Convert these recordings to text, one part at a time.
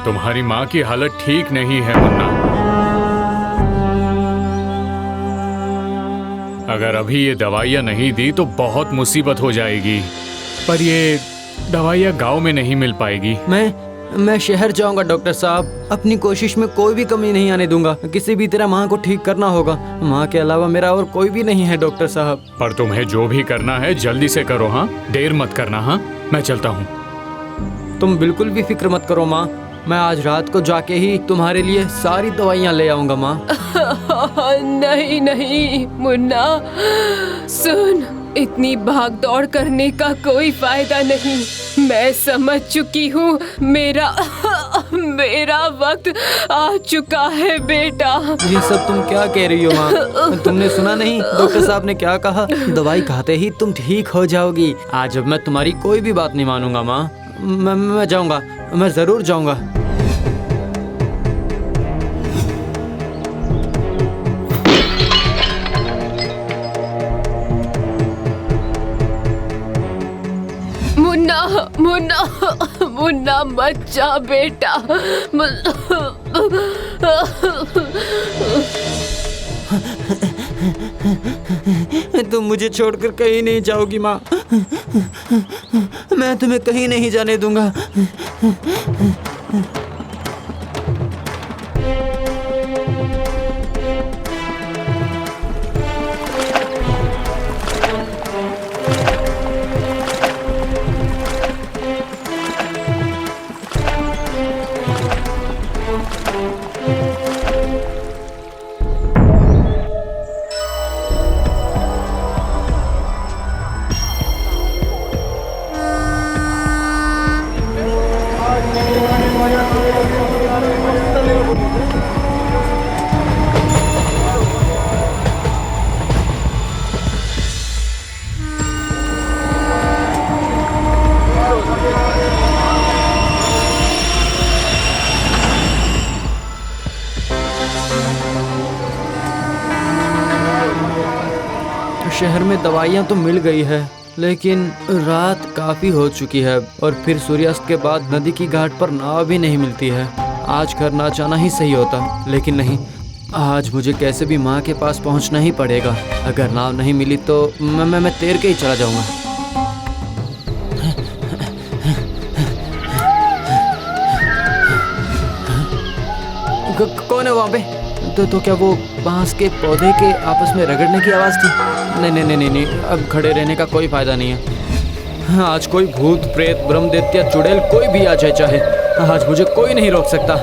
तुम्हारी माँ की हालत ठीक नहीं है मुन्ना। अगर अभी ये दवाइयाँ नहीं दी तो बहुत मुसीबत हो जाएगी। पर ये दवाइयाँ गांव में नहीं मिल पाएगी। मैं शहर जाऊंगा डॉक्टर साहब। अपनी कोशिश में कोई भी कमी नहीं आने दूंगा। किसी भी तरह माँ को ठीक करना होगा। माँ के अलावा मेरा और कोई भी नहीं है डॉक्टर साहब। पर तुम्हें जो भी करना है जल्दी से करो, हाँ? देर मत करना, हाँ? मैं चलता हूँ। तुम बिल्कुल भी फिक्र मत करो माँ। मैं आज रात को जाके ही तुम्हारे लिए सारी दवाइयाँ ले आऊंगा माँ। नहीं नहीं मुन्ना, सुन, इतनी भाग दौड़ करने का कोई फायदा नहीं। मैं समझ चुकी हूँ, मेरा वक्त आ चुका है बेटा। ये सब तुम क्या कह रही हो माँ? तुमने सुना नहीं डॉक्टर साहब ने क्या कहा? दवाई खाते ही तुम ठीक हो जाओगी। आज अब मैं तुम्हारी कोई भी बात नहीं मानूंगा माँ। मैं जाऊंगा, मैं जरूर जाऊंगा। मुन्ना मुन्ना मुन्ना मत जा बेटा। तुम मुझे छोड़कर कहीं नहीं जाओगी माँ। मैं तुम्हें कहीं नहीं जाने दूंगा। शहर में दवाइयाँ तो मिल गई है, लेकिन रात काफ़ी हो चुकी है और फिर सूर्यास्त के बाद नदी की घाट पर नाव भी नहीं मिलती है। आज घर ना जाना ही सही होता, लेकिन नहीं, आज मुझे कैसे भी माँ के पास पहुँचना ही पड़ेगा। अगर नाव नहीं मिली तो मैं तैर के ही चला जाऊँगा। कौन है वहाँ पे? तो क्या वो बांस के पौधे के आपस में रगड़ने की आवाज़ थी? नहीं, अब खड़े रहने का कोई फायदा नहीं है। आज कोई भूत प्रेत ब्रह्मदैत्य या चुड़ैल कोई भी आ जाए चाहे, आज मुझे कोई नहीं रोक सकता।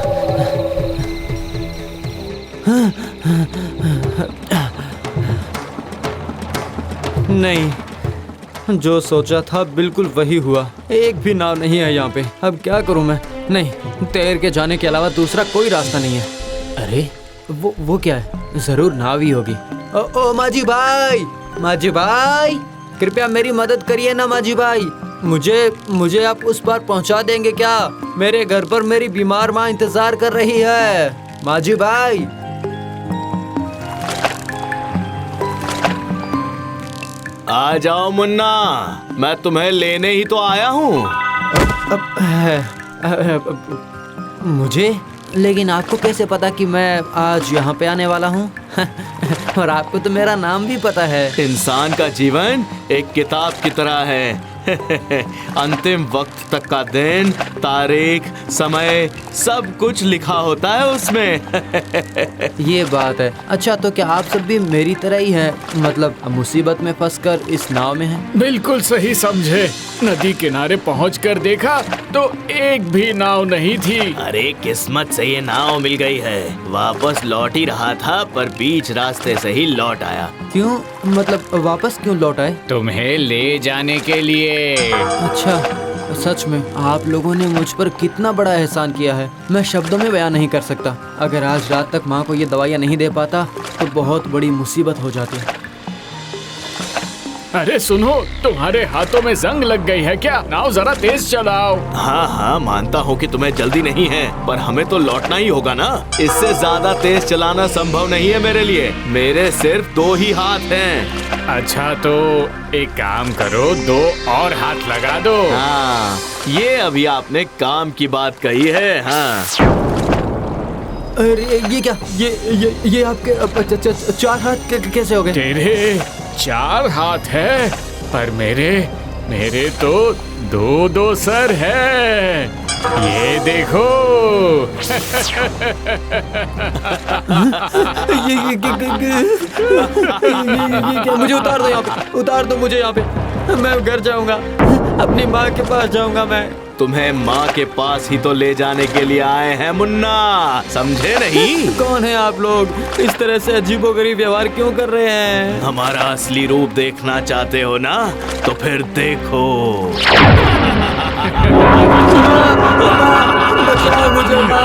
नहीं, जो सोचा था बिल्कुल वही हुआ। एक भी नाव नहीं है यहाँ पे। अब क्या करूँ मैं? नहीं, तैर के जाने के अलावा दूसरा कोई रास्ता नहीं है। अरे वो क्या है? जरूर नाव ही होगी। ओ माजी भाई, कृपया मेरी मदद करिए ना माजी भाई। मुझे आप उस पार पहुंचा देंगे क्या? मेरे घर पर मेरी बीमार माँ इंतजार कर रही है माजी भाई। आ जाओ मुन्ना, मैं तुम्हें लेने ही तो आया हूँ। मुझे? लेकिन आपको कैसे पता कि मैं आज यहाँ पे आने वाला हूँ? और आपको तो मेरा नाम भी पता है। इंसान का जीवन एक किताब की तरह है। अंतिम वक्त तक का दिन, तारीख, समय, सब कुछ लिखा होता है उसमें। ये बात है। अच्छा, तो क्या आप सब भी मेरी तरह ही हैं? मतलब मुसीबत में फंसकर इस नाव में हैं? बिल्कुल सही समझे। नदी किनारे पहुंचकर देखा तो एक भी नाव नहीं थी। अरे किस्मत से ये नाव मिल गई है। वापस लौट ही रहा था पर बीच रास्ते से ही लौट आया। क्यों? मतलब वापस क्यों लौट आए? तुम्हें ले जाने के लिए। अच्छा, सच में आप लोगों ने मुझ पर कितना बड़ा एहसान किया है, मैं शब्दों में बयान नहीं कर सकता। अगर आज रात तक माँ को ये दवाइयाँ नहीं दे पाता तो बहुत बड़ी मुसीबत हो जाती। अरे सुनो, तुम्हारे हाथों में जंग लग गई है क्या? नाव जरा तेज चलाओ। हाँ हाँ, मानता हूँ कि तुम्हें जल्दी नहीं है, पर हमें तो लौटना ही होगा ना। इससे ज्यादा तेज चलाना संभव नहीं है मेरे लिए। मेरे सिर्फ 2 ही हाथ हैं। अच्छा तो एक काम करो, 2 और हाथ लगा दो। हाँ, ये अभी आपने काम की बात कही है। हाँ। अरे ये क्या, ये आपके 4 हाथ कैसे हो गए? तेरे 4 हाथ है, पर मेरे तो 2 सर है। ये देखो। ये क्या? मुझे उतार दो यहाँ पे, उतार दो मुझे यहाँ पे। मैं घर जाऊंगा, अपनी माँ के पास जाऊंगा मैं। तुम्हें माँ के पास ही तो ले जाने के लिए आए हैं मुन्ना, समझे नहीं? कौन है आप लोग? इस तरह से अजीबोगरीब व्यवहार क्यों कर रहे हैं? हमारा असली रूप देखना चाहते हो ना, तो फिर देखो। बचाओ मुझे माँ।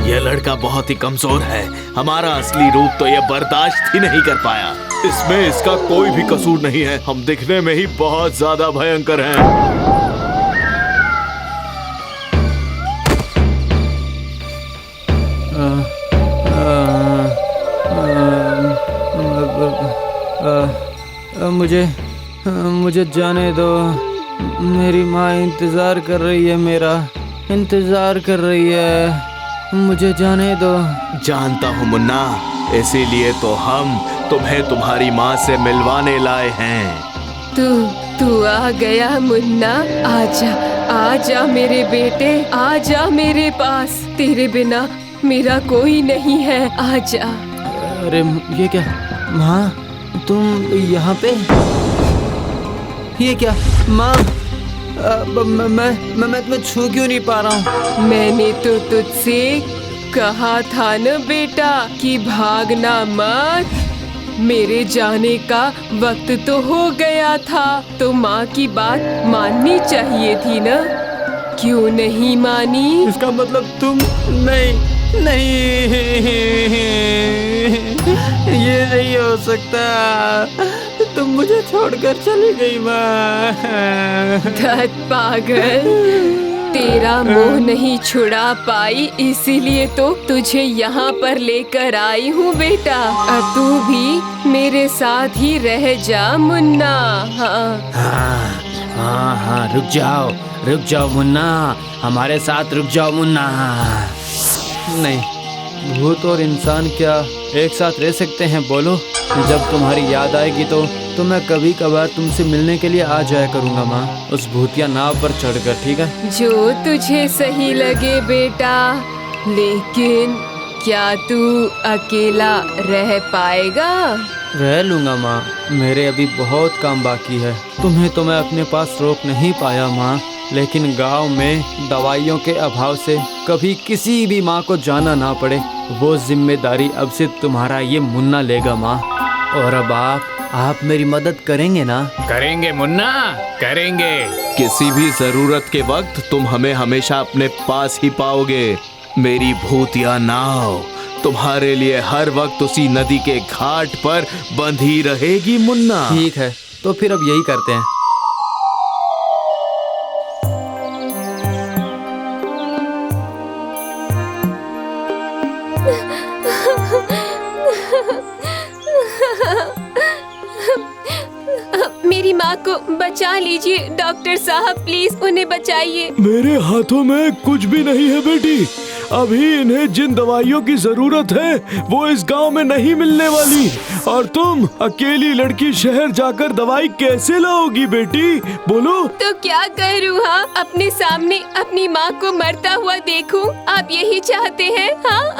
यह लड़का बहुत ही कमजोर है। हमारा असली रूप तो ये बर्दाश्त ही नहीं कर पाया। इसमें इसका कोई भी कसूर नहीं है। हम दिखने में ही बहुत ज्यादा भयंकर हैं। मुझे जाने दो। मेरी माँ इंतजार कर रही है, मेरा इंतजार कर रही है। मुझे जाने दो। जानता हूँ मुन्ना, इसीलिए तो हम तुम्हें तुम्हारी माँ से मिलवाने लाए हैं। तू आ गया मुन्ना। आजा आजा मेरे बेटे, आजा मेरे पास। तेरे बिना मेरा कोई नहीं है, आजा। अरे ये क्या माँ, तुम यहाँ पे? ये क्या माँ? मैं तुम्हें छू क्यों नहीं पा रहा हूँ? मैंने तो तुझसे कहा था न बेटा कि भागना मत। मेरे जाने का वक्त तो हो गया था, तो माँ की बात माननी चाहिए थी न। क्यों नहीं मानी? इसका मतलब तुम नहीं ये नहीं हो सकता। तुम मुझे छोड़कर चली गई माँ। धत पागल, तेरा मोह नहीं छुड़ा पाई, इसीलिए तो तुझे यहाँ पर लेकर आई हूँ बेटा। अब तू भी मेरे साथ ही रह जा मुन्ना। हाँ, रुक जाओ मुन्ना, हमारे साथ रुक जाओ मुन्ना। नहीं, भूत और इंसान क्या एक साथ रह सकते हैं? बोलो। जब तुम्हारी याद आएगी तो मैं कभी कभार तुमसे मिलने के लिए आ जाया करूँगा माँ, उस भूतिया नाव पर चढ़कर, ठीक है? जो तुझे सही लगे बेटा, लेकिन क्या तू अकेला रह पाएगा? रह लूँगा माँ, मेरे अभी बहुत काम बाकी है। तुम्हें तो मैं अपने पास रोक नहीं पाया माँ, लेकिन गांव में दवाइयों के अभाव से कभी किसी भी माँ को जाना ना पड़े, वो जिम्मेदारी अब से तुम्हारा ये मुन्ना लेगा माँ। और अब आप मेरी मदद करेंगे ना? करेंगे मुन्ना, करेंगे। किसी भी जरूरत के वक्त तुम हमें हमेशा अपने पास ही पाओगे। मेरी भूतिया नाव तुम्हारे लिए हर वक्त उसी नदी के घाट पर बंधी रहेगी मुन्ना। ठीक है, तो फिर अब यही करते हैं। मेरी माँ को बचा लीजिए डॉक्टर साहब, प्लीज उन्हें बचाइए। मेरे हाथों में कुछ भी नहीं है बेटी। अभी इन्हें जिन दवाइयों की जरूरत है वो इस गांव में नहीं मिलने वाली। और तुम अकेली लड़की शहर जाकर दवाई कैसे लाओगी बेटी, बोलो? तो क्या करूँ? हाँ, अपने सामने अपनी माँ को मरता हुआ देखूं? आप यही चाहते हैं? हाँ?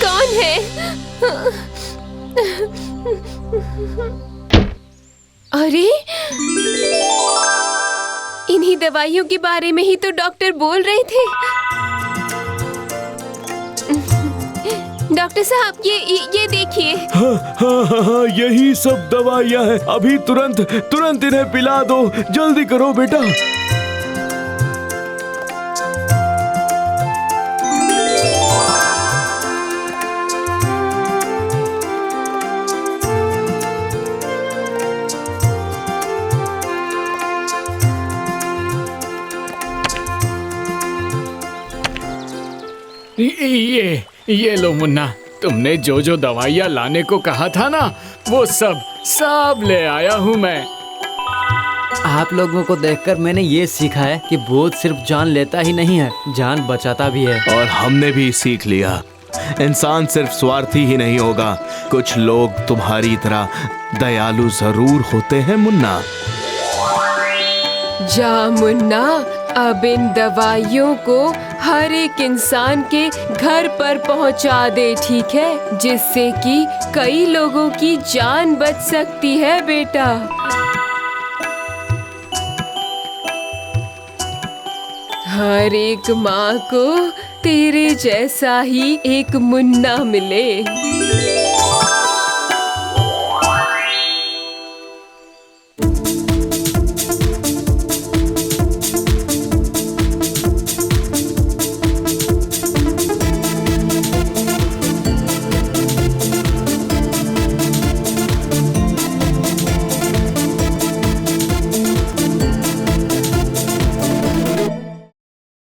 कौन है? अरे, इन्हीं दवाइयों के बारे में ही तो डॉक्टर बोल रहे थे। डॉक्टर साहब ये देखिए। हाँ हाँ हाँ हाँ, यही सब दवाइयाँ हैं। अभी तुरंत तुरंत इन्हें पिला दो, जल्दी करो बेटा। ये लो मुन्ना, तुमने जो जो दवाइयाँ लाने को कहा था ना, वो सब ले आया हूँ मैं। आप लोगों को देखकर मैंने ये सीखा है कि भूत सिर्फ जान लेता ही नहीं है, जान बचाता भी है। और हमने भी सीख लिया, इंसान सिर्फ स्वार्थी ही नहीं होगा, कुछ लोग तुम्हारी तरह दयालु जरूर होते हैं मुन्ना। जा मुन्ना, अब इन दवाइयों को हर एक इंसान के घर पर पहुंचा दे, ठीक है? जिससे कि कई लोगों की जान बच सकती है बेटा। हर एक माँ को तेरे जैसा ही एक मुन्ना मिले।